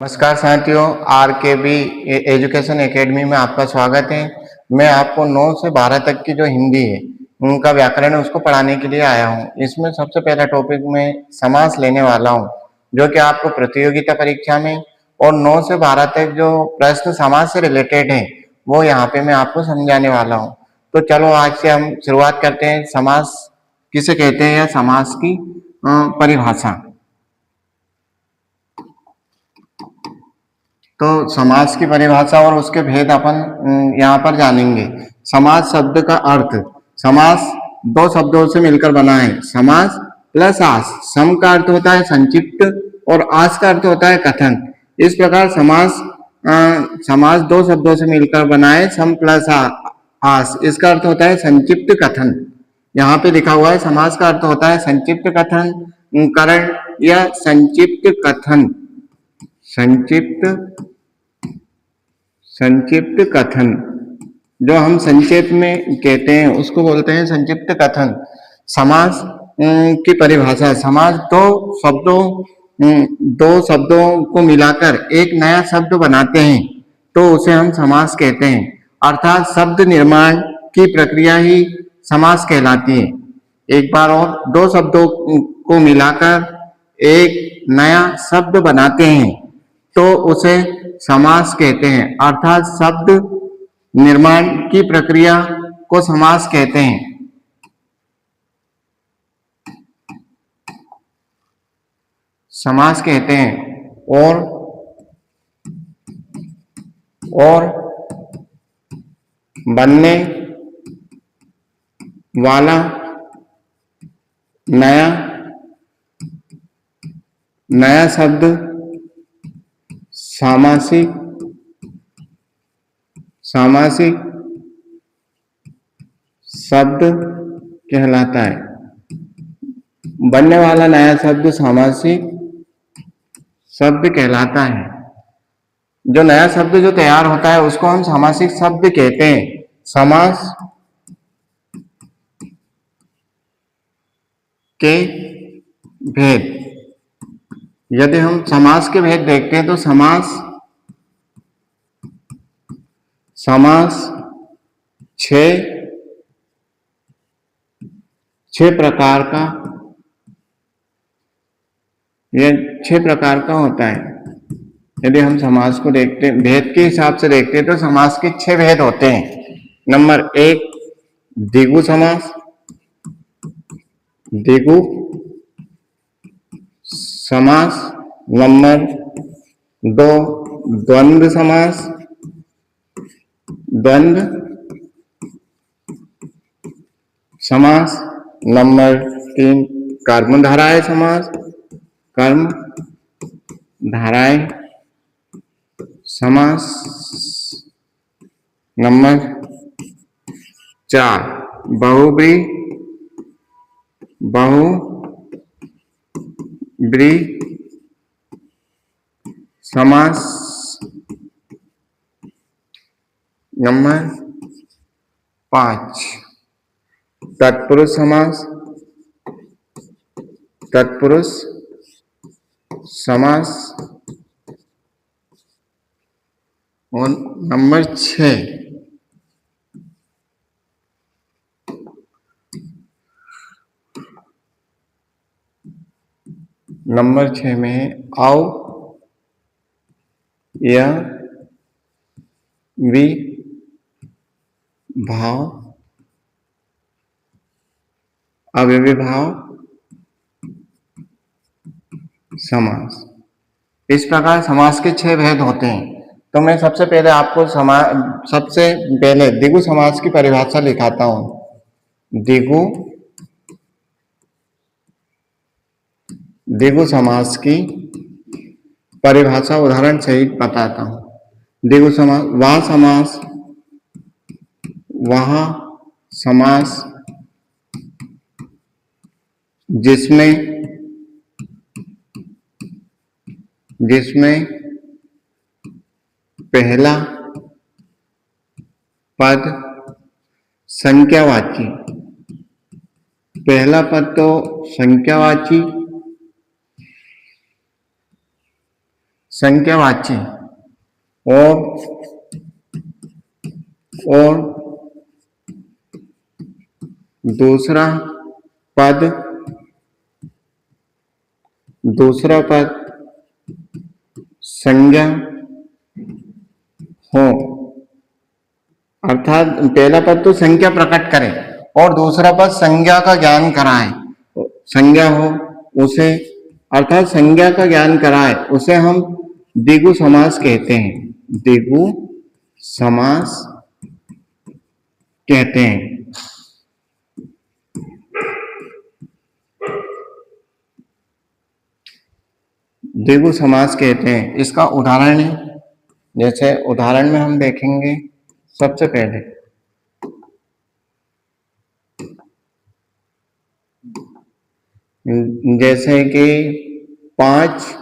नमस्कार साथियों, आर के बी एजुकेशन एकेडमी में आपका स्वागत है। मैं आपको 9 से 12 तक की जो हिंदी है उनका व्याकरण है उसको पढ़ाने के लिए आया हूँ। इसमें सबसे पहला टॉपिक मैं समास लेने वाला हूँ, जो कि आपको प्रतियोगिता परीक्षा में और 9 से 12 तक जो प्रश्न समास से रिलेटेड है वो यहाँ पे मैं आपको समझाने वाला हूँ। तो चलो आज से हम शुरुआत करते हैं। समास किसे कहते हैं या समास की परिभाषा। तो समास की परिभाषा और उसके भेद अपन यहाँ पर जानेंगे। समास शब्द का अर्थ। समास दो शब्दों से मिलकर बना है, समास प्लस आस। सम का अर्थ होता है संक्षिप्त और आस का अर्थ होता है कथन। इस प्रकार समास दो शब्दों से मिलकर बना है, सम प्लस आस। इसका अर्थ होता है संक्षिप्त कथन। यहाँ पे लिखा हुआ है समास का अर्थ होता है संक्षिप्त कथन, करण या संक्षिप्त कथन। संक्षिप्त कथन जो हम संक्षेप में कहते हैं उसको बोलते हैं संक्षिप्त कथन। समास की परिभाषा। समास दो शब्दों को मिलाकर एक नया शब्द बनाते हैं तो उसे हम समास कहते हैं। अर्थात शब्द निर्माण की प्रक्रिया ही समास कहलाती है। एक बार और, दो शब्दों को मिलाकर एक नया शब्द बनाते हैं तो उसे समास कहते हैं। अर्थात शब्द निर्माण की प्रक्रिया को समास कहते हैं। समास कहते हैं और बनने वाला नया शब्द सामासिक शब्द कहलाता है। बनने वाला नया शब्द सामासिक शब्द कहलाता है। जो नया शब्द जो तैयार होता है उसको हम सामासिक शब्द कहते हैं। समास के भेद। यदि हम समास के भेद देखते हैं तो समास छह प्रकार का होता है। यदि हम समास को देखते हैं भेद के हिसाब से देखते हैं तो समास के 6 भेद होते हैं। नंबर 1 द्विगु समास। द्विगु समास। नंबर 2 द्वंद्व समास। द्वंद्व समास। नंबर 3 कर्मधारय समास। कर्मधारय समास। नंबर 4 बहुब्रीहि समास। नंबर 5 तत्पुरुष समास। और नंबर 6 में है अव्ययीभाव समास। इस प्रकार समास के 6 भेद होते हैं। तो मैं सबसे पहले आपको द्विगु समास की परिभाषा लिखाता हूं। द्विगु समास की परिभाषा उदाहरण सहित बताता हूं। द्विगु समास वह समास जिसमें पहला पद संख्यावाची। पहला पद तो संख्यावाची संख्यावाची और दूसरा पद संज्ञा हो, अर्थात पहला पद तो संख्या प्रकट करे और दूसरा पद संज्ञा का ज्ञान कराए, संज्ञा हो उसे, अर्थात संज्ञा का ज्ञान कराए उसे हम द्विगु समास कहते हैं, द्विगु समास कहते हैं। द्विगु समास कहते हैं। इसका उदाहरण है, जैसे उदाहरण में हम देखेंगे सबसे पहले जैसे कि 5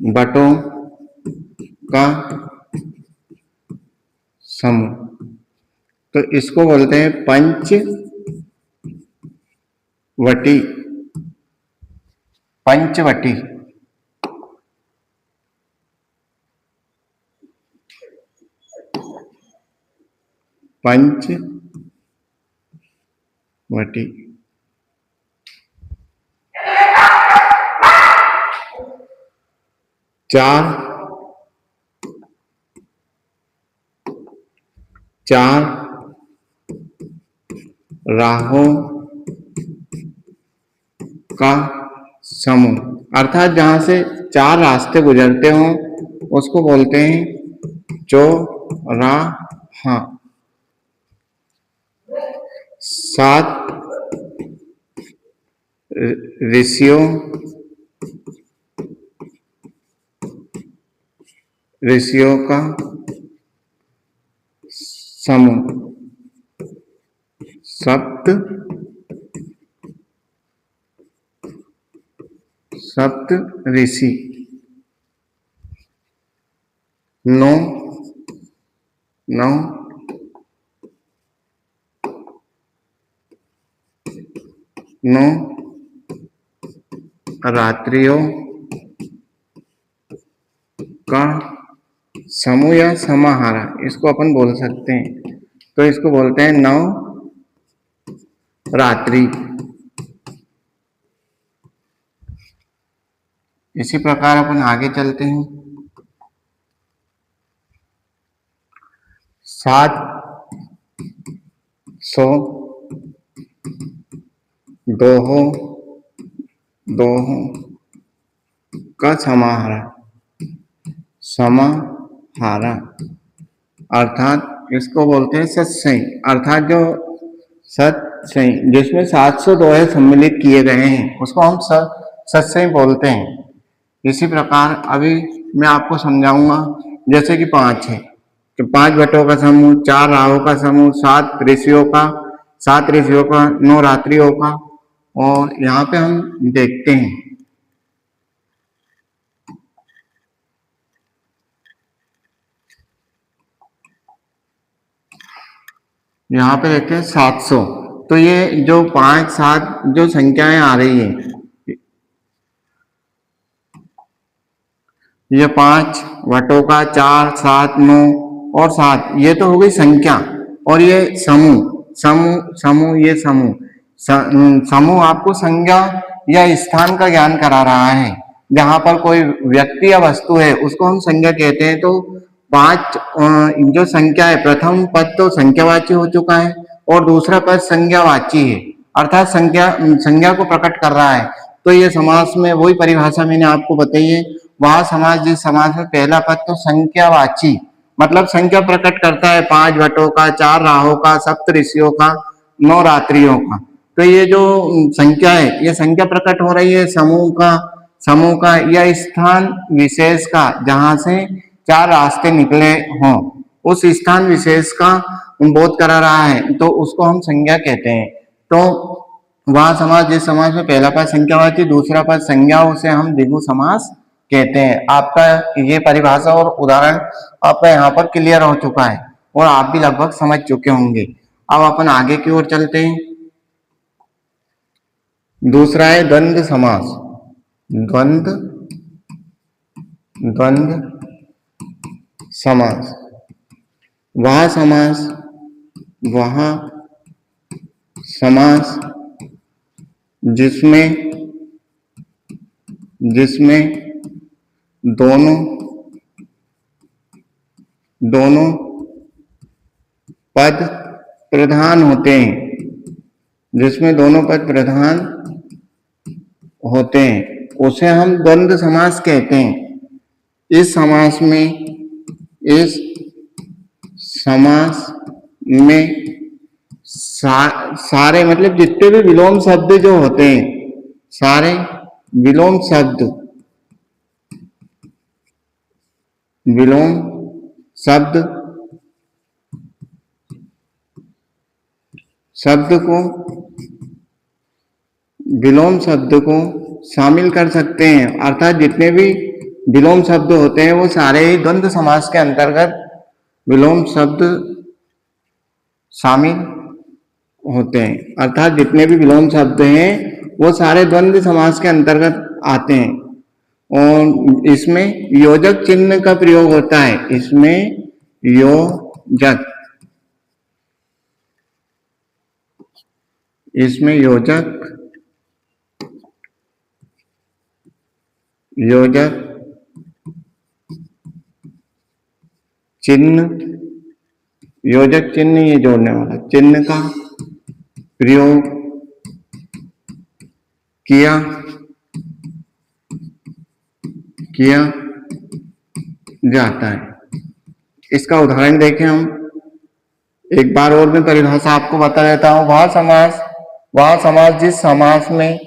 बटों का समूह, तो इसको बोलते हैं पंचवटी। चार राहों का समूह, अर्थात जहां से 4 रास्ते गुजरते हों उसको बोलते हैं चौराहा। 7 ऋषियों का समूह, सप्त ऋषि। 9 रात्रियों का समूह या समाहार, इसको अपन बोल सकते हैं, तो इसको बोलते हैं 9 रात्रि। इसी प्रकार अपन आगे चलते हैं। 700 दोहों का समाहार, अर्थात इसको बोलते हैं सत्संग, अर्थात जो सत्संग जिसमें 700 दोहे सम्मिलित किए गए हैं उसको हम सत्संग बोलते हैं। इसी प्रकार अभी मैं आपको समझाऊंगा, जैसे कि 5 है तो 5 बटों का समूह, 4 राहों का समूह, 7 ऋषियों का, 9 रात्रियों का, और यहाँ पे हम देखते हैं यहाँ पे देखते हैं 700, तो ये जो 5, 7 जो संख्याएं आ रही है, ये 5 वटों का, 4, 7, 9 और 7, ये तो हो गई संख्या, और ये समूह ये समूह आपको संज्ञा या स्थान का ज्ञान करा रहा है। जहां पर कोई व्यक्ति या वस्तु है उसको हम संज्ञा कहते हैं। तो 5 जो संख्या है, प्रथम पद तो संख्यावाची हो चुका है और दूसरा पद संज्ञावाची है, अर्थात संज्ञा को प्रकट कर रहा है। तो ये समास में वही परिभाषा मैंने आपको बताई है। वह समास जिस समास में पहला पद तो संख्यावाची मतलब संख्या प्रकट करता है, 5 वटों का, 4 राहों का, 7 ऋषियों का, 9 रात्रियों का, तो ये जो संख्या है ये संख्या प्रकट हो रही है समूह का या स्थान विशेष का, जहां से 4 रास्ते निकले हों उस स्थान विशेष का बोध करा रहा है, तो उसको हम संज्ञा कहते हैं। तो वह समास जिस समास में पहला पद संख्यावाची, दूसरा पद संज्ञा, उसे हम द्विगु समास कहते हैं। आपका ये परिभाषा और उदाहरण आपका यहाँ पर क्लियर हो चुका है और आप भी लगभग समझ चुके होंगे। अब अपन आगे की ओर चलते हैं। दूसरा है द्वंद्व समास। द्वंद्व समास वह समास जिसमें दोनों पद प्रधान होते हैं, उसे हम द्वंद्व समास कहते हैं। इस समास में सारे मतलब जितने भी विलोम शब्द जो होते हैं, सारे विलोम शब्द को शामिल कर सकते हैं। अर्थात जितने भी विलोम शब्द होते हैं वो सारे ही द्वंद्व समास के अंतर्गत विलोम शब्द शामिल होते हैं। अर्थात जितने भी विलोम शब्द हैं वो सारे द्वंद्व समास के अंतर्गत आते हैं। और इसमें योजक चिन्ह का प्रयोग होता है। इसमें योजक चिन्ह ये जोड़ने वाला चिन्ह का प्रयोग किया जाता है। इसका उदाहरण देखें हम। एक बार और मैं परिभाषा आपको बता देता हूं। वह समास जिस समास में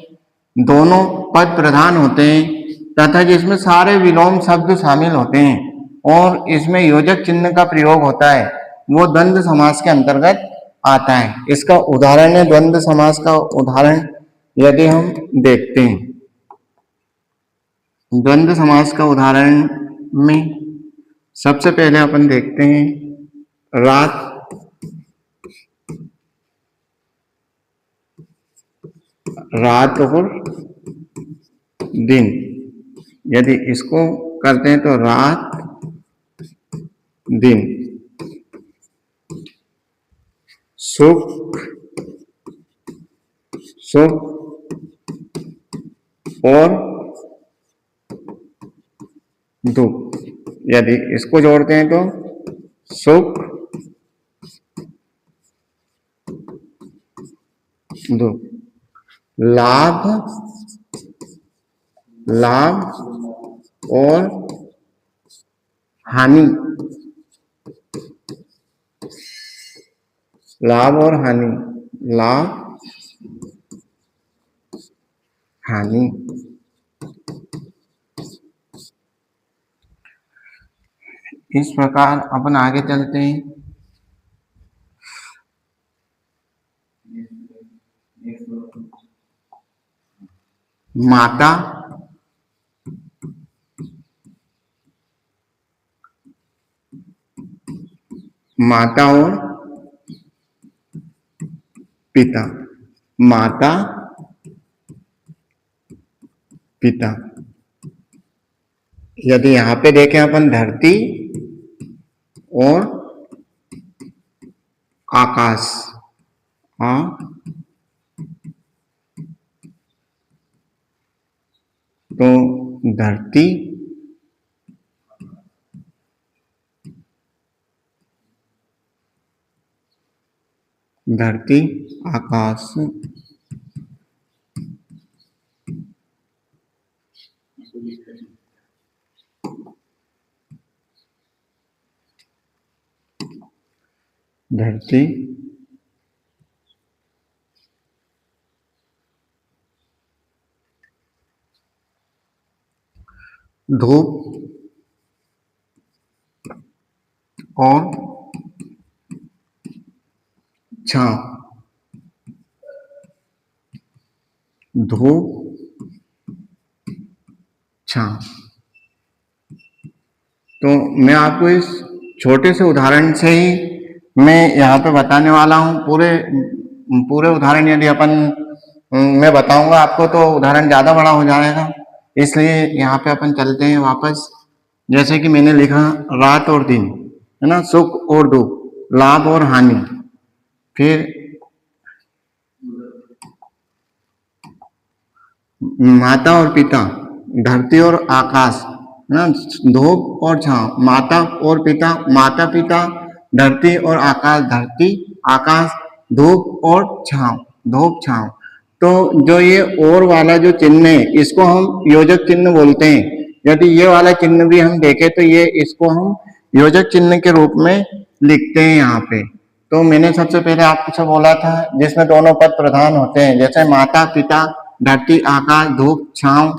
दोनों पद प्रधान होते हैं तथा जिसमें सारे विलोम शब्द शामिल होते हैं और इसमें योजक चिन्ह का प्रयोग होता है, वो द्वंद्व समास के अंतर्गत आता है। इसका उदाहरण है, द्वंद्व समास का उदाहरण यदि हम देखते हैं, द्वंद्व समास का उदाहरण में सबसे पहले अपन देखते हैं रात और दिन। यदि इसको करते हैं तो रात दिन, सुख और दुख। यदि इसको जोड़ते हैं तो सुख दुख, लाभ और हानि। लाभ हानि। इस प्रकार अपन आगे चलते हैं। माता और पिता। माता पिता। यदि यहां पे देखें अपन धरती और आकाश, तो धरती आकाश, धरती धूप और छांव। धूप छांव। तो मैं आपको इस छोटे से उदाहरण से ही मैं यहाँ पे बताने वाला हूँ। पूरे पूरे उदाहरण यदि अपन मैं बताऊंगा आपको तो उदाहरण ज्यादा बड़ा हो जाएगा, इसलिए यहाँ पे अपन चलते हैं वापस। जैसे कि मैंने लिखा रात और दिन, है ना, सुख और दुख, लाभ और हानि, फिर माता और पिता, धरती और आकाश, है ना, धूप और छांव, माता और पिता, माता पिता, धरती और आकाश, धरती आकाश, धूप और छांव, धूप छांव। तो जो ये और वाला जो चिन्ह है इसको हम योजक चिन्ह बोलते हैं। यदि ये वाला चिन्ह भी हम देखें तो ये इसको हम योजक चिन्ह के रूप में लिखते हैं यहाँ पे। तो मैंने सबसे पहले आपको बोला था जिसमें दोनों पद प्रधान होते हैं, जैसे माता पिता, धरती आकाश, धूप छांव।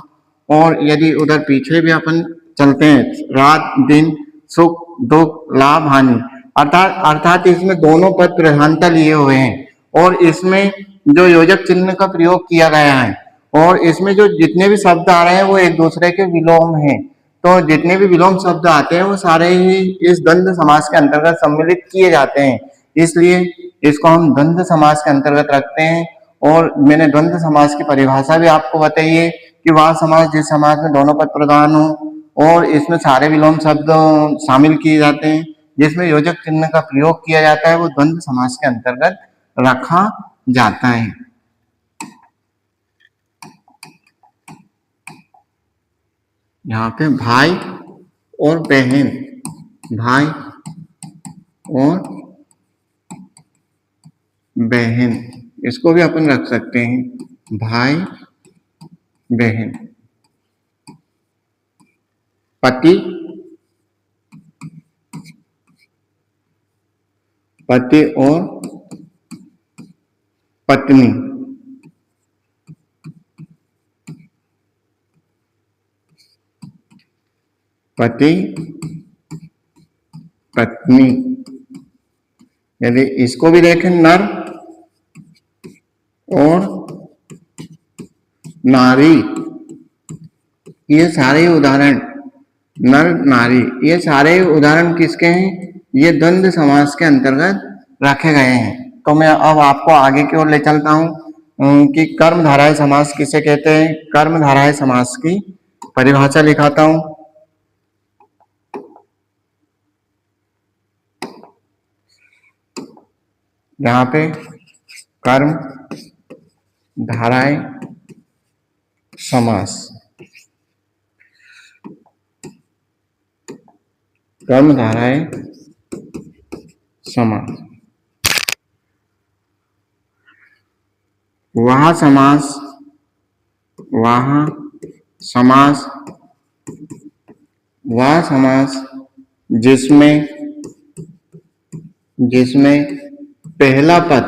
और यदि उधर पीछे भी अपन चलते हैं, रात दिन, सुख दुख, लाभ हानि, अर्थात अर्थात इसमें दोनों पद प्रधानता लिए हुए हैं और इसमें जो योजक चिन्ह का प्रयोग किया गया है और इसमें जो जितने भी शब्द आ रहे हैं वो एक दूसरे के विलोम हैं। तो जितने भी विलोम शब्द आते हैं वो सारे ही इस द्वंद्व समास के अंतर्गत सम्मिलित किए जाते हैं, इसलिए इसको हम द्वंद्व समास के अंतर्गत रखते हैं। और मैंने द्वंद्व समास की परिभाषा भी आपको बताई है कि वह समास जिस समास में दोनों पद प्रधान हो और इसमें सारे विलोम शब्द शामिल किए जाते हैं, जिसमें योजक चिन्ह का प्रयोग किया जाता है, वो द्वंद्व समास के अंतर्गत रखा जाता है। यहाँ पे भाई और बहन, भाई और बहन, इसको भी अपन रख सकते हैं, भाई बहन। पति, पति और पत्नी, पति पत्नी। यदि इसको भी देखें, नर और नारी, ये सारे उदाहरण, नर नारी, ये सारे उदाहरण किसके हैं? ये द्वंद्व समास के अंतर्गत रखे गए हैं। तो मैं अब आपको आगे की ओर ले चलता हूं कि कर्मधारय समास किसे कहते हैं। कर्मधारय समास की परिभाषा लिखाता हूं। यहाँ पे कर्म धाराएं समास, कर्म धाराएं समास, वह समास, वह समास, वह समास जिसमें जिसमें पहला पद,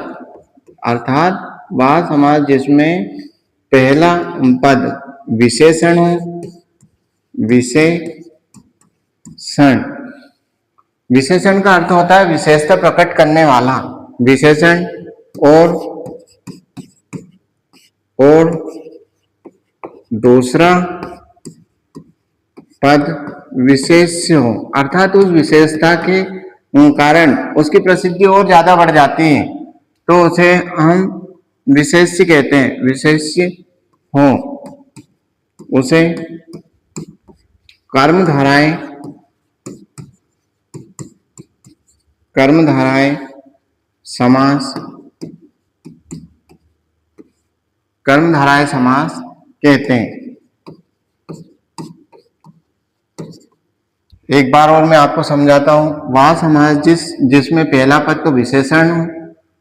अर्थात वह समास जिसमें पहला पद विशेषण हो, विशेषण, विशेषण का अर्थ होता है विशेषता प्रकट करने वाला, विशेषण और दूसरा पद विशेष्य हो, अर्थात उस विशेषता के कारण उसकी प्रसिद्धि और ज्यादा बढ़ जाती है, तो उसे हम विशेष्य कहते हैं। विशेष्य हो उसे कर्मधाराएं, कर्मधाराएं समास, कर्मधाराएं समास कहते हैं। एक बार और मैं आपको समझाता हूं। वह समास जिसमें पहला पद तो विशेषण हो,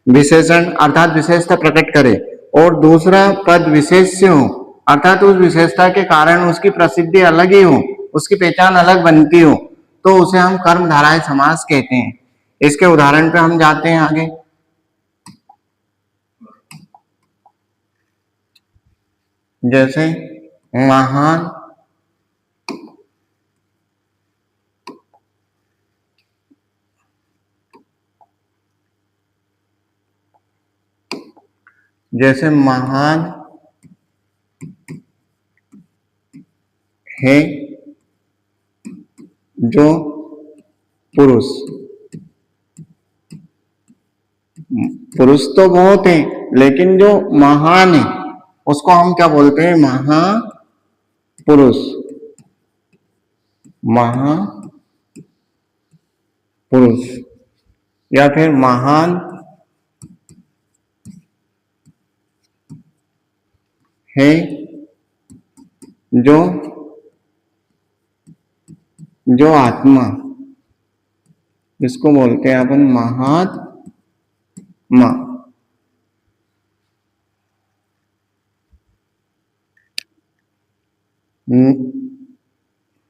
विशेषण अर्थात विशेषता प्रकट करे, और दूसरा पद विशेष्य हो, अर्थात उस विशेषता के कारण उसकी प्रसिद्धि अलग ही हो, उसकी पहचान अलग बनती हो, तो उसे हम कर्मधाराय समास कहते हैं। इसके उदाहरण पे हम जाते हैं आगे। जैसे महान, जैसे महान है जो पुरुष, पुरुष तो बहुत है, लेकिन जो महान है उसको हम क्या बोलते हैं? महापुरुष। महापुरुष या फिर महान है जो जो आत्मा, इसको बोलते हैं अपन महात्मा।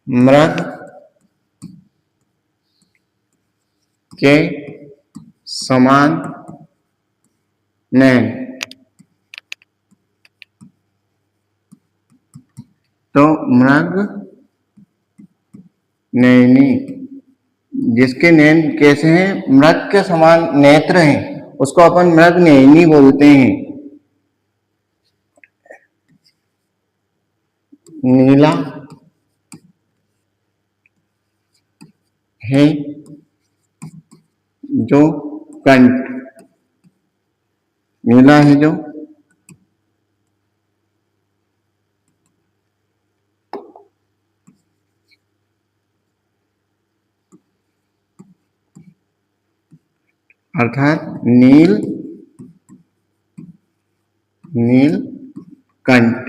मृग के समान नैन। तो मृग नैनी, जिसके नैन कैसे हैं? मृग के समान नेत्र हैं, उसको अपन मृग नैनी बोलते हैं। नीला है जो कंठ, नीला है जो अर्थात नील कंठ।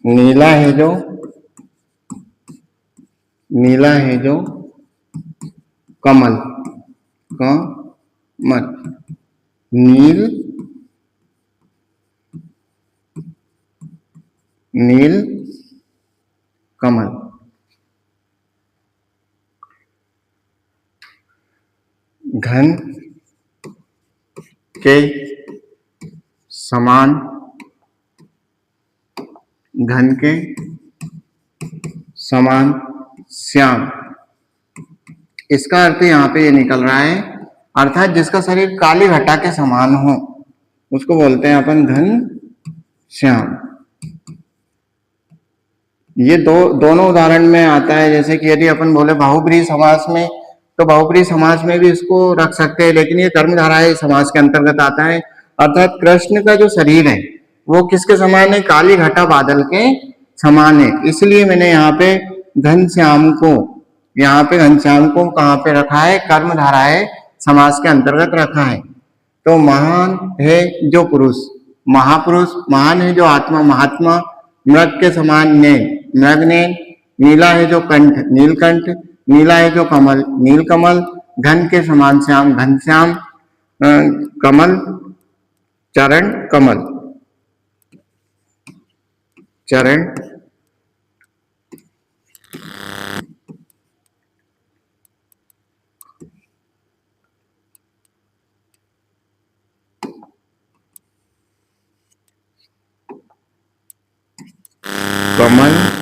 नीला है जो कमल, कमल, नील कमल। घन के समान, घन के समान श्याम। इसका अर्थ यहाँ पे ये निकल रहा है, अर्थात जिसका शरीर काली घटा के समान हो उसको बोलते हैं अपन घन श्याम। ये दोनों उदाहरण में आता है। जैसे कि यदि अपन बोले बहुब्रीहि समास में, तो बहुब्रीहि समास में भी इसको रख सकते हैं, लेकिन ये कर्मधारय समास के अंतर्गत आता है। अर्थात कृष्ण का जो शरीर है वो किसके समान है? काली घटा बादल के समान है। इसलिए मैंने यहाँ पे घनश्याम को कहाँ पे रखा है? कर्मधारय समास के अंतर्गत रखा है। तो महान है जो पुरुष, महापुरुष, महान है जो आत्मा, महात्मा। मृग के समान नैन, मृग नैन। नीला है जो कंठ, नीलकंठ। नीला है जो कमल, नीलकमल। घन के समान श्याम, घनश्याम। कमल, चरण कमल, चरण कमल।